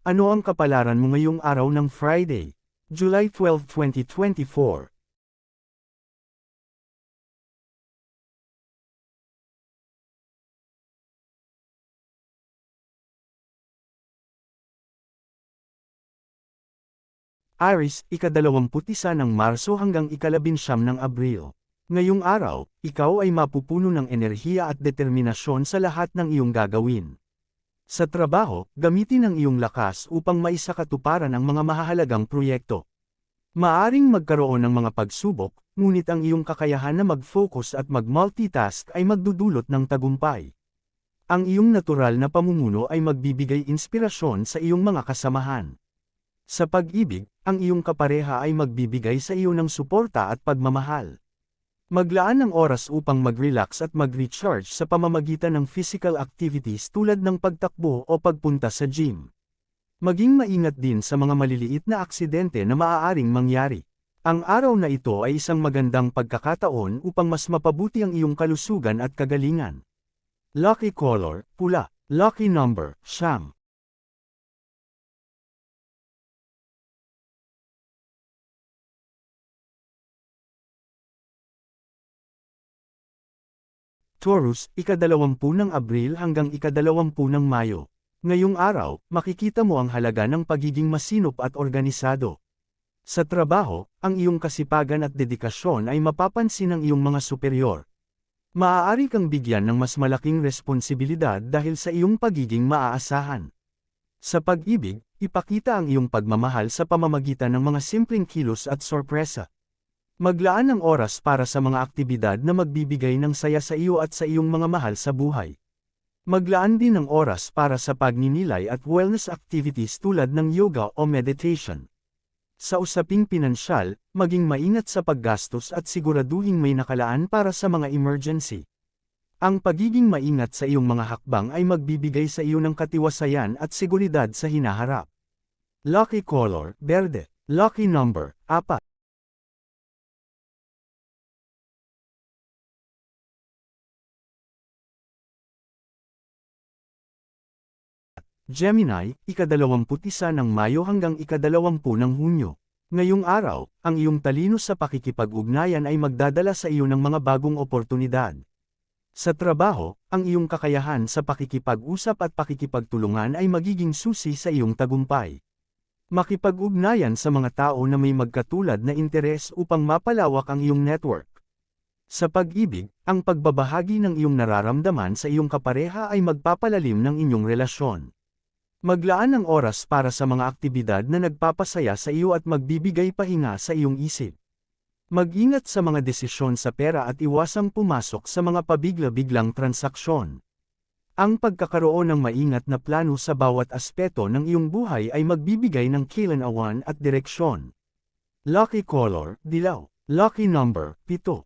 Ano ang kapalaran mo ngayong araw ng Friday, July 12, 2024? Aries, ika-21 ng Marso hanggang ika-19 ng Abril. Ngayong araw, ikaw ay mapupuno ng enerhiya at determinasyon sa lahat ng iyong gagawin. Sa trabaho, gamitin ang iyong lakas upang maisakatuparan ang mga mahahalagang proyekto. Maaring magkaroon ng mga pagsubok, ngunit ang iyong kakayahan na mag-focus at mag-multitask ay magdudulot ng tagumpay. Ang iyong natural na pamumuno ay magbibigay inspirasyon sa iyong mga kasamahan. Sa pag-ibig, ang iyong kapareha ay magbibigay sa iyo ng suporta at pagmamahal. Maglaan ng oras upang mag-relax at mag-recharge sa pamamagitan ng physical activities tulad ng pagtakbo o pagpunta sa gym. Maging maingat din sa mga maliliit na aksidente na maaaring mangyari. Ang araw na ito ay isang magandang pagkakataon upang mas mapabuti ang iyong kalusugan at kagalingan. Lucky color, pula. Lucky number, 9. Taurus, ika-20 ng Abril hanggang ika-20 ng Mayo. Ngayong araw, makikita mo ang halaga ng pagiging masinop at organisado. Sa trabaho, ang iyong kasipagan at dedikasyon ay mapapansin ng iyong mga superior. Maaari kang bigyan ng mas malaking responsibilidad dahil sa iyong pagiging maaasahan. Sa pag-ibig, ipakita ang iyong pagmamahal sa pamamagitan ng mga simpleng kilos at sorpresa. Maglaan ng oras para sa mga aktibidad na magbibigay ng saya sa iyo at sa iyong mga mahal sa buhay. Maglaan din ng oras para sa pagninilay at wellness activities tulad ng yoga o meditation. Sa usaping pinansyal, maging maingat sa paggastos at siguraduhing may nakalaan para sa mga emergency. Ang pagiging maingat sa iyong mga hakbang ay magbibigay sa iyo ng katiwasayan at seguridad sa hinaharap. Lucky color, berde. Lucky number, 4. Gemini, ika-21 ng Mayo hanggang ika-20 ng Hunyo. Ngayong araw, ang iyong talino sa pakikipag-ugnayan ay magdadala sa iyo ng mga bagong oportunidad. Sa trabaho, ang iyong kakayahan sa pakikipag-usap at pakikipagtulungan ay magiging susi sa iyong tagumpay. Makipag-ugnayan sa mga tao na may magkatulad na interes upang mapalawak ang iyong network. Sa pag-ibig, ang pagbabahagi ng iyong nararamdaman sa iyong kapareha ay magpapalalim ng inyong relasyon. Maglaan ng oras para sa mga aktibidad na nagpapasaya sa iyo at magbibigay pahinga sa iyong isip. Mag-ingat sa mga desisyon sa pera at iwasang pumasok sa mga pabigla-biglang transaksyon. Ang pagkakaroon ng maingat na plano sa bawat aspeto ng iyong buhay ay magbibigay ng kalinawaan at direksyon. Lucky color, dilaw. Lucky number, 7.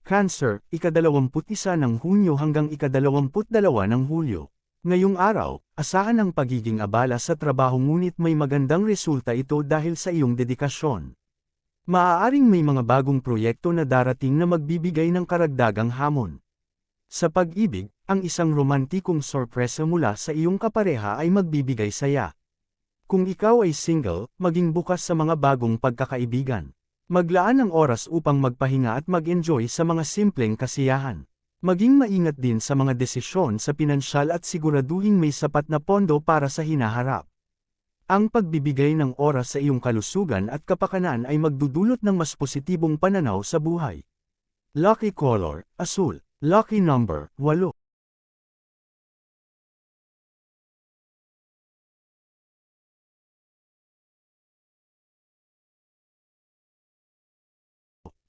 Cancer, ika-21 ng Hunyo hanggang ika-22 ng Hulyo. Ngayong araw, asahan ang pagiging abala sa trabaho ngunit may magandang resulta ito dahil sa iyong dedikasyon. Maaaring may mga bagong proyekto na darating na magbibigay ng karagdagang hamon. Sa pag-ibig, ang isang romantikong sorpresa mula sa iyong kapareha ay magbibigay saya. Kung ikaw ay single, maging bukas sa mga bagong pagkakaibigan. Maglaan ng oras upang magpahinga at mag-enjoy sa mga simpleng kasiyahan. Maging maingat din sa mga desisyon sa pinansyal at siguraduhing may sapat na pondo para sa hinaharap. Ang pagbibigay ng oras sa iyong kalusugan at kapakanan ay magdudulot ng mas positibong pananaw sa buhay. Lucky color, asul. Lucky number, 8.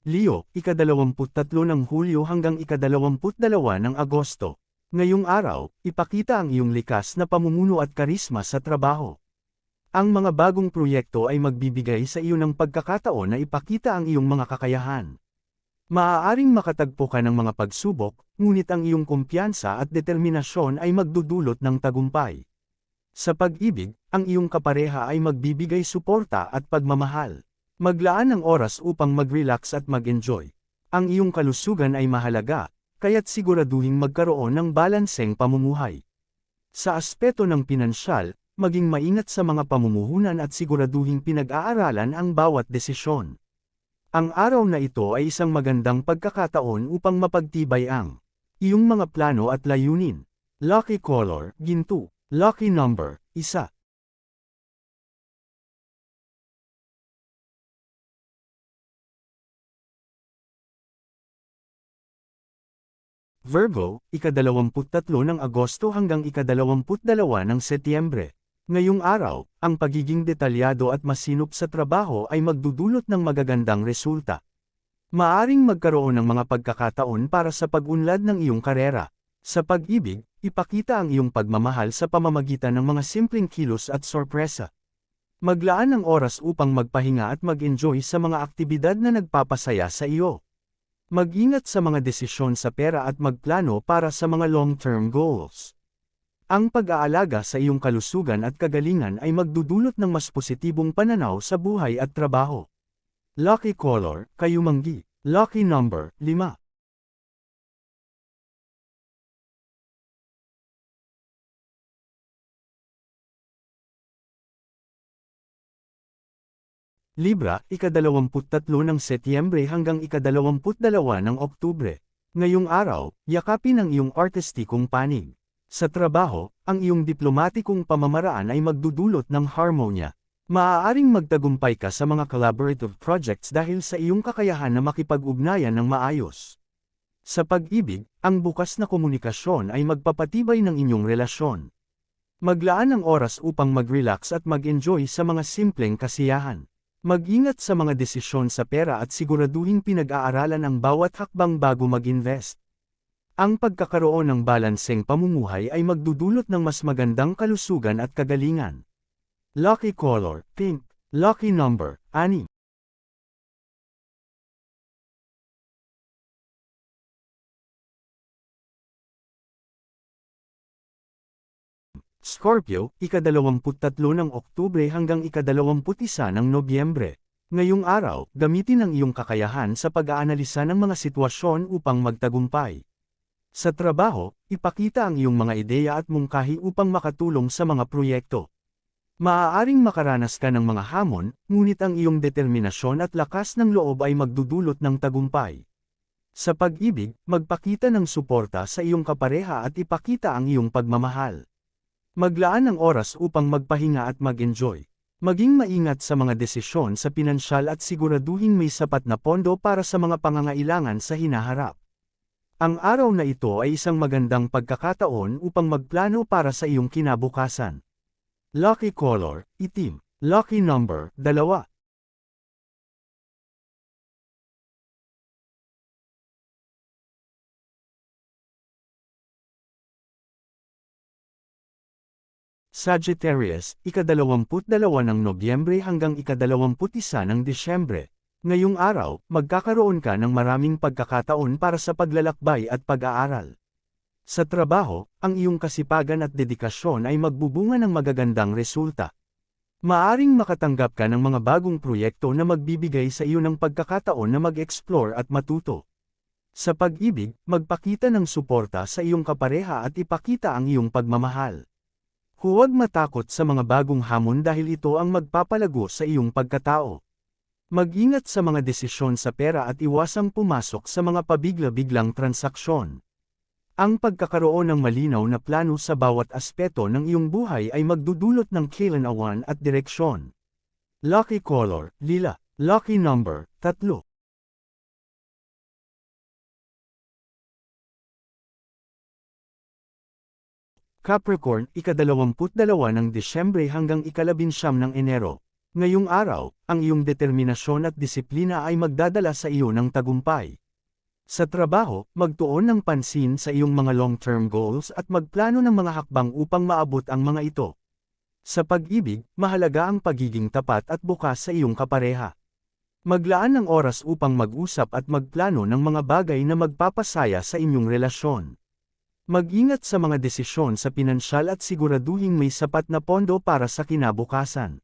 Leo, ika-23 ng Hulyo hanggang ika-22 ng Agosto. Ngayong araw, ipakita ang iyong likas na pamumuno at karisma sa trabaho. Ang mga bagong proyekto ay magbibigay sa iyo ng pagkakataon na ipakita ang iyong mga kakayahan. Maaaring makatagpo ka ng mga pagsubok, ngunit ang iyong kumpiyansa at determinasyon ay magdudulot ng tagumpay. Sa pag-ibig, ang iyong kapareha ay magbibigay suporta at pagmamahal. Maglaan ng oras upang mag-relax at mag-enjoy. Ang iyong kalusugan ay mahalaga, kaya't siguraduhing magkaroon ng balanseng pamumuhay. Sa aspeto ng pinansyal, maging maingat sa mga pamumuhunan at siguraduhing pinag-aaralan ang bawat desisyon. Ang araw na ito ay isang magandang pagkakataon upang mapagtibay ang iyong mga plano at layunin. Lucky color, ginto. Lucky number, 1. Virgo, ika-23 ng Agosto hanggang ika-22 ng Setyembre. Ngayong araw, ang pagiging detalyado at masinop sa trabaho ay magdudulot ng magagandang resulta. Maaring magkaroon ng mga pagkakataon para sa pag-unlad ng iyong karera. Sa pag-ibig, ipakita ang iyong pagmamahal sa pamamagitan ng mga simpleng kilos at sorpresa. Maglaan ng oras upang magpahinga at mag-enjoy sa mga aktibidad na nagpapasaya sa iyo. Mag-ingat sa mga desisyon sa pera at magplano para sa mga long-term goals. Ang pag-aalaga sa iyong kalusugan at kagalingan ay magdudulot ng mas positibong pananaw sa buhay at trabaho. Lucky color, kayumanggi. Lucky number, 5. Libra, ika-23 ng Setyembre hanggang ika-22 ng Oktubre. Ngayong araw, yakapin ang iyong artistikong panig. Sa trabaho, ang iyong diplomatikong pamamaraan ay magdudulot ng harmonya. Maaaring magtagumpay ka sa mga collaborative projects dahil sa iyong kakayahan na makipag-ugnayan ng maayos. Sa pag-ibig, ang bukas na komunikasyon ay magpapatibay ng inyong relasyon. Maglaan ng oras upang mag-relax at mag-enjoy sa mga simpleng kasiyahan. Mag-ingat sa mga desisyon sa pera at siguraduhin pinag-aaralan ang bawat hakbang bago mag-invest. Ang pagkakaroon ng balanseng pamumuhay ay magdudulot ng mas magandang kalusugan at kagalingan. Lucky color, pink. Lucky number, 6. Scorpio, ika-23 ng Oktubre hanggang ika-21 ng Nobyembre. Ngayong araw, gamitin ang iyong kakayahan sa pag-aanalisa ng mga sitwasyon upang magtagumpay. Sa trabaho, ipakita ang iyong mga ideya at mungkahi upang makatulong sa mga proyekto. Maaaring makaranas ka ng mga hamon, ngunit ang iyong determinasyon at lakas ng loob ay magdudulot ng tagumpay. Sa pag-ibig, magpakita ng suporta sa iyong kapareha at ipakita ang iyong pagmamahal. Maglaan ng oras upang magpahinga at mag-enjoy. Maging maingat sa mga desisyon sa pinansyal at siguraduhin may sapat na pondo para sa mga pangangailangan sa hinaharap. Ang araw na ito ay isang magandang pagkakataon upang magplano para sa iyong kinabukasan. Lucky color, itim. Lucky number, 2. Sagittarius, ika-22 ng Nobyembre hanggang ika-21 ng Disyembre. Ngayong araw, magkakaroon ka ng maraming pagkakataon para sa paglalakbay at pag-aaral. Sa trabaho, ang iyong kasipagan at dedikasyon ay magbubunga ng magagandang resulta. Maaring makatanggap ka ng mga bagong proyekto na magbibigay sa iyo ng pagkakataon na mag-explore at matuto. Sa pag-ibig, magpakita ng suporta sa iyong kapareha at ipakita ang iyong pagmamahal. Huwag matakot sa mga bagong hamon dahil ito ang magpapalago sa iyong pagkatao. Mag-ingat sa mga desisyon sa pera at iwasang pumasok sa mga pabigla-biglang transaksyon. Ang pagkakaroon ng malinaw na plano sa bawat aspeto ng iyong buhay ay magdudulot ng kalinawaan at direksyon. Lucky color, lila. Lucky number, 3. Capricorn, ika-22 ng Disyembre hanggang ika-19 ng Enero. Ngayong araw, ang iyong determinasyon at disiplina ay magdadala sa iyo ng tagumpay. Sa trabaho, magtuon ng pansin sa iyong mga long-term goals at magplano ng mga hakbang upang maabot ang mga ito. Sa pag-ibig, mahalaga ang pagiging tapat at bukas sa iyong kapareha. Maglaan ng oras upang mag-usap at magplano ng mga bagay na magpapasaya sa inyong relasyon. Mag-ingat sa mga desisyon sa pinansyal at siguraduhing may sapat na pondo para sa kinabukasan.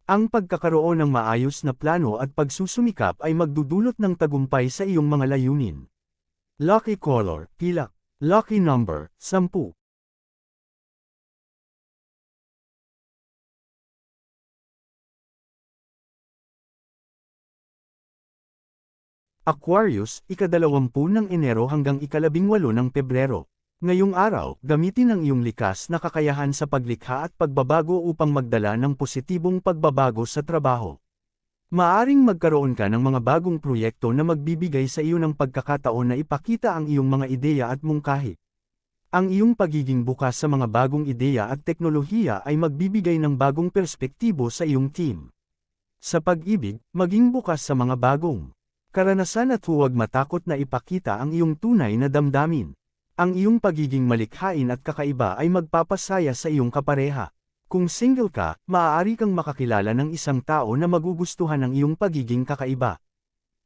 Ang pagkakaroon ng maayos na plano at pagsusumikap ay magdudulot ng tagumpay sa iyong mga layunin. Lucky color, pilak. Lucky number, 10. Aquarius, ika-20 ng Enero hanggang ika-18 ng Pebrero. Ngayong araw, gamitin ang iyong likas na kakayahan sa paglikha at pagbabago upang magdala ng positibong pagbabago sa trabaho. Maaring magkaroon ka ng mga bagong proyekto na magbibigay sa iyo ng pagkakataon na ipakita ang iyong mga ideya at mungkahi. Ang iyong pagiging bukas sa mga bagong ideya at teknolohiya ay magbibigay ng bagong perspektibo sa iyong team. Sa pag-ibig, maging bukas sa mga bagong karanasan at huwag matakot na ipakita ang iyong tunay na damdamin. Ang iyong pagiging malikhain at kakaiba ay magpapasaya sa iyong kapareha. Kung single ka, maaari kang makakilala ng isang tao na magugustuhan ng iyong pagiging kakaiba.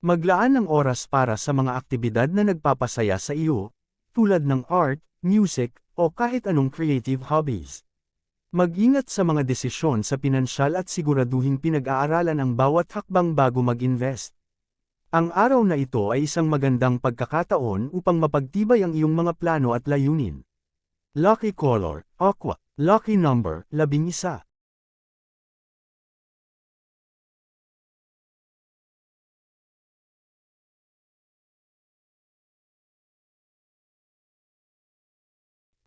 Maglaan ng oras para sa mga aktibidad na nagpapasaya sa iyo, tulad ng art, music, o kahit anong creative hobbies. Mag-ingat sa mga desisyon sa pinansyal at siguraduhing pinag-aaralan ang bawat hakbang bago mag-invest. Ang araw na ito ay isang magandang pagkakataon upang mapagtibay ang iyong mga plano at layunin. Lucky color, aqua. Lucky number, 11.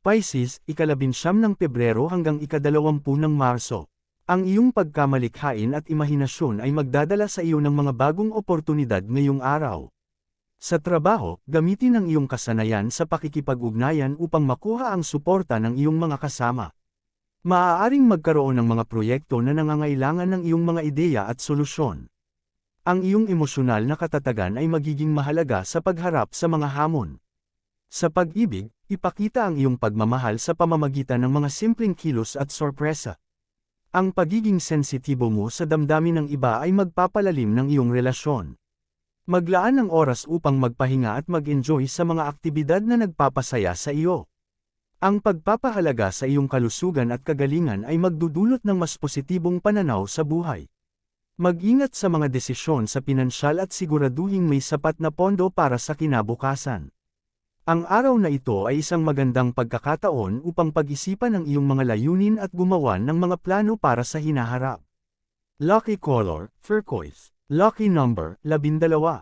Pisces, ika-19 ng Pebrero hanggang ika-20 ng Marso. Ang iyong pagkamalikhain at imahinasyon ay magdadala sa iyo ng mga bagong oportunidad ngayong araw. Sa trabaho, gamitin ang iyong kasanayan sa pakikipag-ugnayan upang makuha ang suporta ng iyong mga kasama. Maaaring magkaroon ng mga proyekto na nangangailangan ng iyong mga ideya at solusyon. Ang iyong emosyonal na katatagan ay magiging mahalaga sa pagharap sa mga hamon. Sa pag-ibig, ipakita ang iyong pagmamahal sa pamamagitan ng mga simpleng kilos at sorpresa. Ang pagiging sensitibo mo sa damdamin ng iba ay magpapalalim ng iyong relasyon. Maglaan ng oras upang magpahinga at mag-enjoy sa mga aktibidad na nagpapasaya sa iyo. Ang pagpapahalaga sa iyong kalusugan at kagalingan ay magdudulot ng mas positibong pananaw sa buhay. Mag-ingat sa mga desisyon sa pinansyal at siguraduhing may sapat na pondo para sa kinabukasan. Ang araw na ito ay isang magandang pagkakataon upang pag-isipan ang iyong mga layunin at gumawa ng mga plano para sa hinaharap. Lucky color, turquoise. Lucky number, 12.